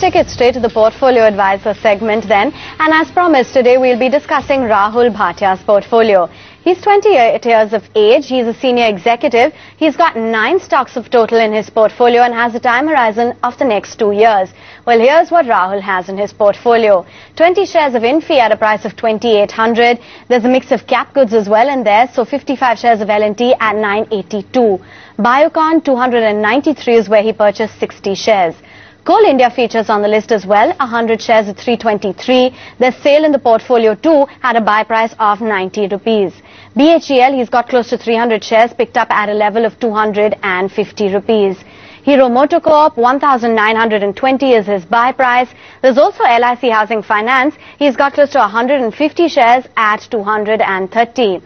take it straight to the Portfolio Advisor segment then. And as promised, today we'll be discussing Rahul Bhatia's portfolio. He's 28 years of age. He's a senior executive. He's got 9 stocks of total in his portfolio and has a time horizon of the next 2 years. Well, here's what Rahul has in his portfolio. 20 shares of Infi at a price of 2,800. There's a mix of cap goods as well in there. So 55 shares of L&T at 982. Biocon 293 is where he purchased 60 shares. Coal India features on the list as well, 100 shares at 323. There's sale in the portfolio too at a buy price of 90 rupees. BHEL, he's got close to 300 shares picked up at a level of 250 rupees. Hero Motocorp, 1,920 is his buy price. There's also LIC Housing Finance. He's got close to 150 shares at 230.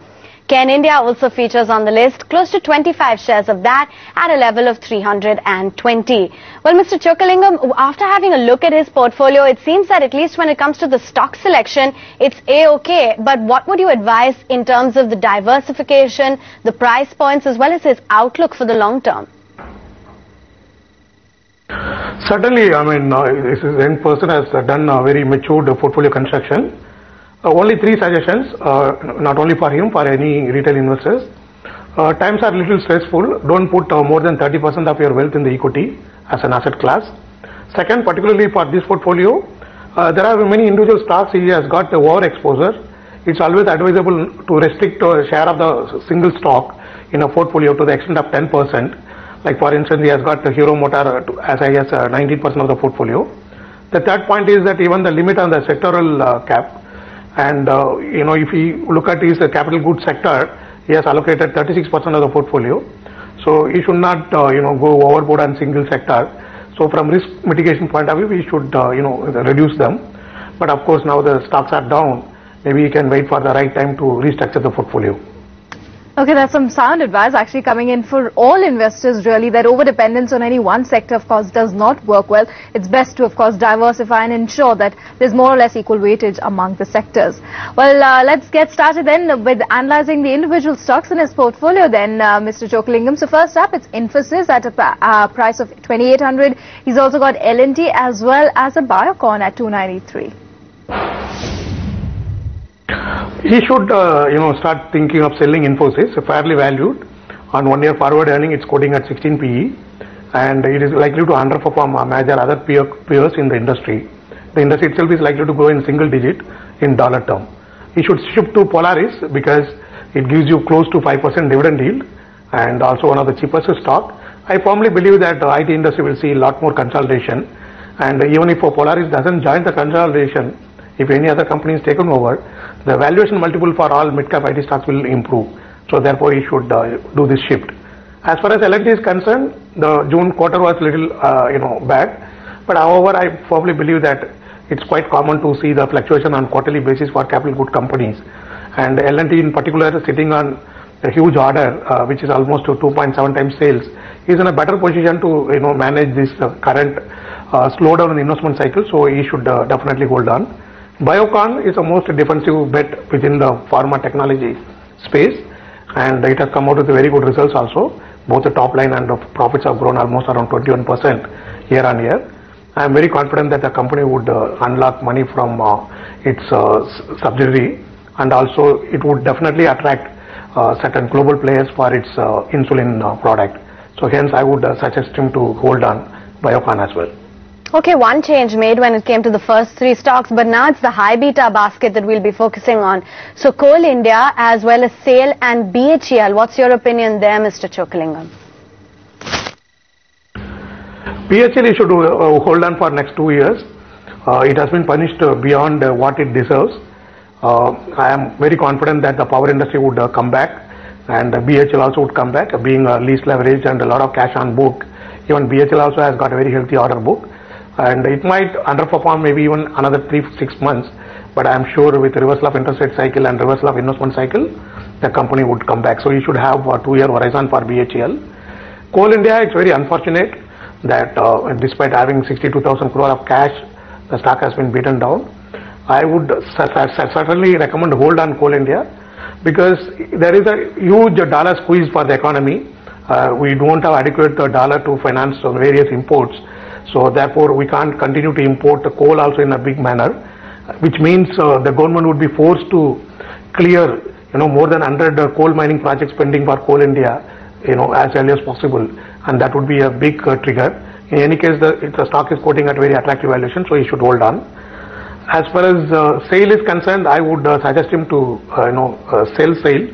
Ken India also features on the list, close to 25 shares of that at a level of 320. Well, Mr. Chokkalingam, after having a look at his portfolio, it seems that at least when it comes to the stock selection, it's A-okay. But what would you advise in terms of the diversification, the price points, as well as his outlook for the long term? Certainly, I mean, this end person has done a very matured portfolio construction. Only 3 suggestions, not only for him, for any retail investors. Times are a little stressful. Don't put more than 30% of your wealth in the equity as an asset class. Second, particularly for this portfolio, there are many individual stocks he has got the overexposure. It's always advisable to restrict a share of the single stock in a portfolio to the extent of 10%. Like for instance, he has got the Hero Motor as high as 19% of the portfolio. The third point is that even the limit on the sectoral cap. And if you look at his capital goods sector, he has allocated 36% of the portfolio. So he should not go overboard on single sector. So from risk mitigation point of view, we should reduce them. But of course now the stocks are down. Maybe you can wait for the right time to restructure the portfolio. Okay, that's some sound advice actually coming in for all investors really, that over-dependence on any one sector of course does not work well. It's best to of course diversify and ensure that there's more or less equal weightage among the sectors. Well, let's get started then with analyzing the individual stocks in his portfolio then, Mr. Chokkalingam. So first up, it's Infosys at a price of 2,800. He's also got L&T as well as a Biocon at 293. He should, start thinking of selling Infosys, fairly valued. On 1 year forward earning, it's quoting at 16 PE, and it is likely to underperform major other peers in the industry. The industry itself is likely to grow in single digit in dollar term. He should shift to Polaris because it gives you close to 5% dividend yield and also one of the cheapest stock. I firmly believe that the IT industry will see a lot more consolidation, and even if Polaris doesn't join the consolidation, if any other company is taken over, the valuation multiple for all mid-cap IT stocks will improve. So therefore, he should do this shift. As far as L&T is concerned, the June quarter was little, bad. But however, I firmly believe that it's quite common to see the fluctuation on quarterly basis for capital good companies. And L&T in particular is sitting on a huge order, which is almost to 2.7 times sales. He's in a better position to, manage this current slowdown in the investment cycle. So he should definitely hold on. Biocon is the most defensive bet within the pharma technology space, and it has come out with very good results also. Both the top line and the profits have grown almost around 21% year on year. I am very confident that the company would unlock money from its subsidiary, and also it would definitely attract certain global players for its insulin product. So hence I would suggest him to hold on Biocon as well. Okay, one change made when it came to the first 3 stocks, but now it's the high beta basket that we'll be focusing on. So Coal India as well as SAIL and BHEL. What's your opinion there, Mr. Chokkalingam? BHEL should hold on for next 2 years. It has been punished beyond what it deserves. I am very confident that the power industry would come back, and BHEL also would come back, being least leveraged and a lot of cash on book. Even BHEL also has got a very healthy order book. And it might underperform maybe even another 3-6 months, but I am sure with reversal of interest rate cycle and reversal of investment cycle, the company would come back. So you should have a 2-year horizon for BHEL. Coal India, it's very unfortunate that despite having 62,000 crore of cash, the stock has been beaten down. I would certainly recommend hold on Coal India because there is a huge dollar squeeze for the economy. We don't have adequate dollar to finance various imports. So therefore, we can't continue to import the coal also in a big manner, which means the government would be forced to clear, more than 100 coal mining projects pending for Coal India, as early as possible, and that would be a big trigger. In any case, the stock is quoting at very attractive valuation, so he should hold on. As far as sale is concerned, I would suggest him to sell SAIL,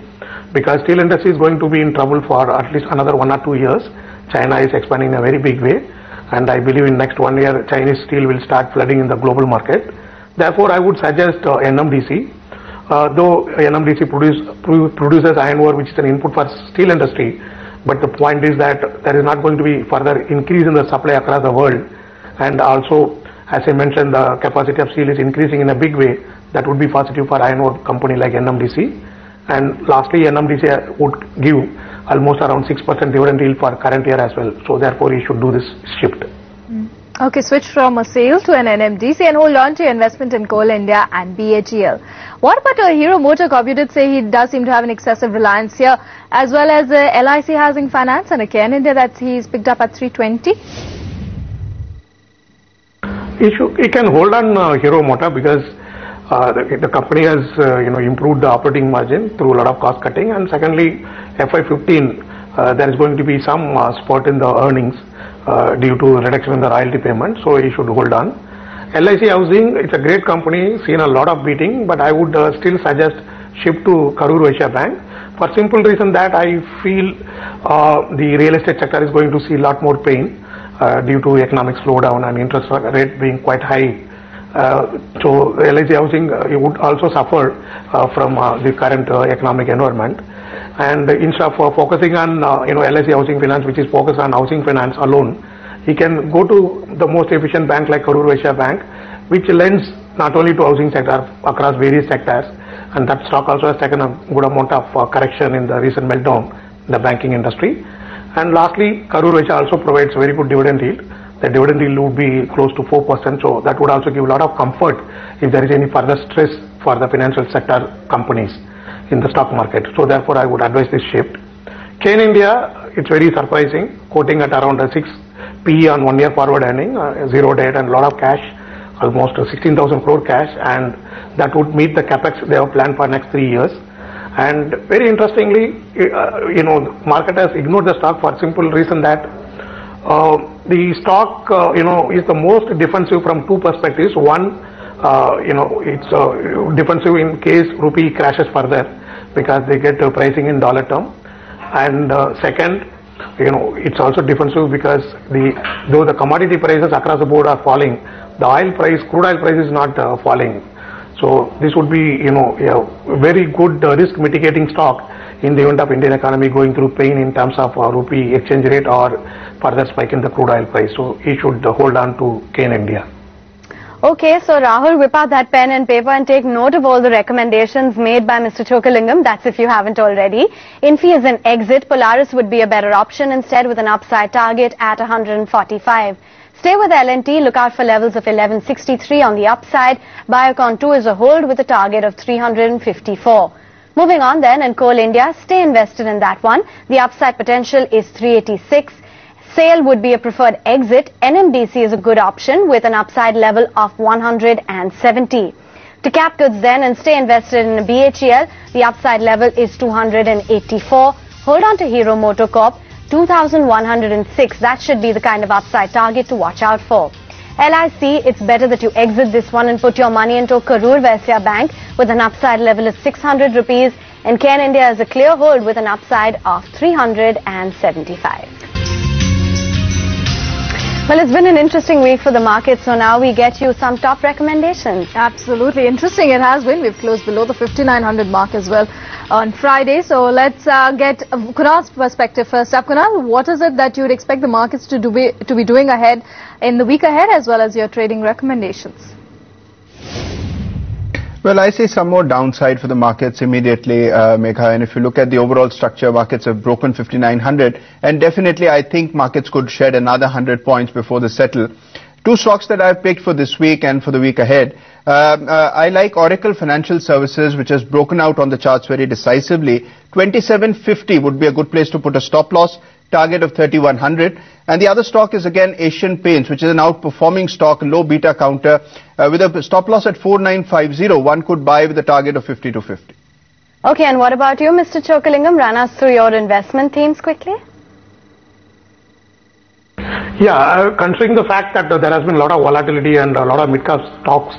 because steel industry is going to be in trouble for at least another 1 or 2 years. China is expanding in a very big way, and I believe in next 1 year Chinese steel will start flooding in the global market. Therefore, I would suggest NMDC. Though NMDC produces iron ore, which is an input for steel industry, but the point is that there is not going to be further increase in the supply across the world, and also, as I mentioned, the capacity of steel is increasing in a big way. That would be positive for iron ore company like NMDC. And lastly, NMDC would give almost around 6% dividend yield for current year as well. So therefore, he should do this shift. Okay, switch from a SAIL to an NMDC and hold on to your investment in Coal India and BHEL. What about Hero MotoCorp? You did say he does seem to have an excessive reliance here, as well as LIC Housing Finance and a Cairn India that he's picked up at 320. He can hold on Hero Motor because the company has improved the operating margin through a lot of cost cutting, and secondly, FY15 there is going to be some spurt in the earnings due to reduction in the royalty payment, so he should hold on. LIC Housing, it's a great company, seen a lot of beating, but I would still suggest shift to Karur Vysya Bank for simple reason that I feel the real estate sector is going to see a lot more pain due to economic slowdown and interest rate being quite high. So LIC Housing would also suffer from the current economic environment. And instead of focusing on LIC Housing Finance, which is focused on housing finance alone, he can go to the most efficient bank like Karur Vysya Bank, which lends not only to housing sector across various sectors, and that stock also has taken a good amount of correction in the recent meltdown in the banking industry. And lastly, Karur Vysya also provides very good dividend yield. The dividend yield would be close to 4%, so that would also give a lot of comfort if there is any further stress for the financial sector companies in the stock market. So therefore, I would advise this shift. Cairn India, it's very surprising, quoting at around 6 PE on 1 year forward earning, zero debt and a lot of cash, almost 16,000 crore cash, and that would meet the capex they have planned for next 3 years. And very interestingly, market has ignored the stock for simple reason that the stock, is the most defensive from two perspectives. One, it's defensive in case rupee crashes further because they get pricing in dollar term. And second, it's also defensive because though the commodity prices across the board are falling, the crude oil price is not falling. So this would be, a very good risk mitigating stock in the event of Indian economy going through pain in terms of rupee exchange rate or further spike in the crude oil price. So he should hold on to Cairn India. Okay, so Rahul, whip out that pen and paper and take note of all the recommendations made by Mr. Chokkalingam. That's if you haven't already. Infi is an exit. Polaris would be a better option instead with an upside target at 145. Stay with L&T. Look out for levels of 1163 on the upside. Biocon 2 is a hold with a target of 354. Moving on then, in Coal India, stay invested in that one. The upside potential is 386. SAIL would be a preferred exit. NMDC is a good option with an upside level of 170. To cap goods then and stay invested in BHEL, the upside level is 284. Hold on to Hero MotoCorp, 2,106. That should be the kind of upside target to watch out for. LIC, it's better that you exit this one and put your money into Karur Vysya Bank with an upside level of 600 rupees. And Cairn India is a clear hold with an upside of 375. Well, it's been an interesting week for the market, so now we get you some top recommendations. Absolutely interesting it has been. We've closed below the 5,900 mark as well on Friday. So let's get Kunal's perspective first up. Kunal, what is it that you would expect the markets to be doing ahead in the week ahead, as well as your trading recommendations? Well, I see some more downside for the markets immediately, Megha. And if you look at the overall structure, markets have broken 5,900. And definitely, I think markets could shed another 100 points before they settle. Two stocks that I've picked for this week and for the week ahead. I like Oracle Financial Services, which has broken out on the charts very decisively. 2750 would be a good place to put a stop loss. target of 3100. And the other stock is again Asian Paints, which is an outperforming stock, low beta counter, with a stop loss at 4950. One could buy with a target of 5250. Okay, and what about you, Mr. Chokkalingam? Run us through your investment themes quickly. Yeah, considering the fact that there has been a lot of volatility and a lot of mid-cap stocks,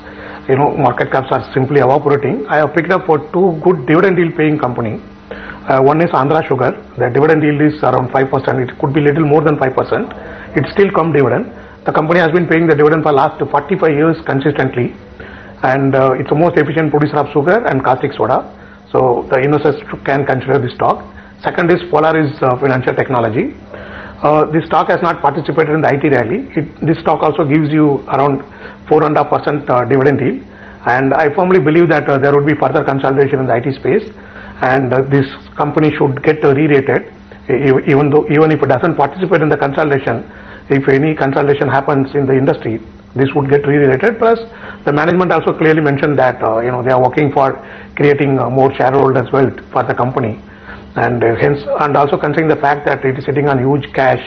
market caps are simply evaporating, I have picked up for two good dividend yield paying company. One is Andhra Sugar. The dividend yield is around 5%. It could be little more than 5%. It's still come dividend. The company has been paying the dividend for last 45 years consistently, and it's the most efficient producer of sugar and caustic soda. So the investors can consider this stock. Second is Polaris Financial Technology. This stock has not participated in the IT rally. This stock also gives you around 4.5% dividend yield, and I firmly believe that there would be further consolidation in the IT space, and this company should get re-rated. Even if it doesn't participate in the consolidation, if any consolidation happens in the industry, this would get re-rated. Plus, the management also clearly mentioned that they are working for creating more shareholders' wealth for the company. And hence, and also considering the fact that it is sitting on huge cash,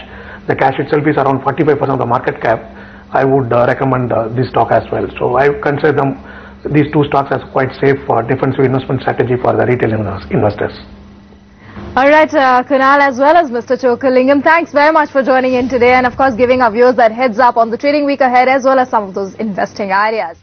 the cash itself is around 45% of the market cap, I would recommend this stock as well. So I consider these two stocks as quite safe defensive investment strategy for the retail investors. All right, Kunal as well as Mr. Chokkalingam, thanks very much for joining in today and of course giving our viewers that heads up on the trading week ahead as well as some of those investing ideas.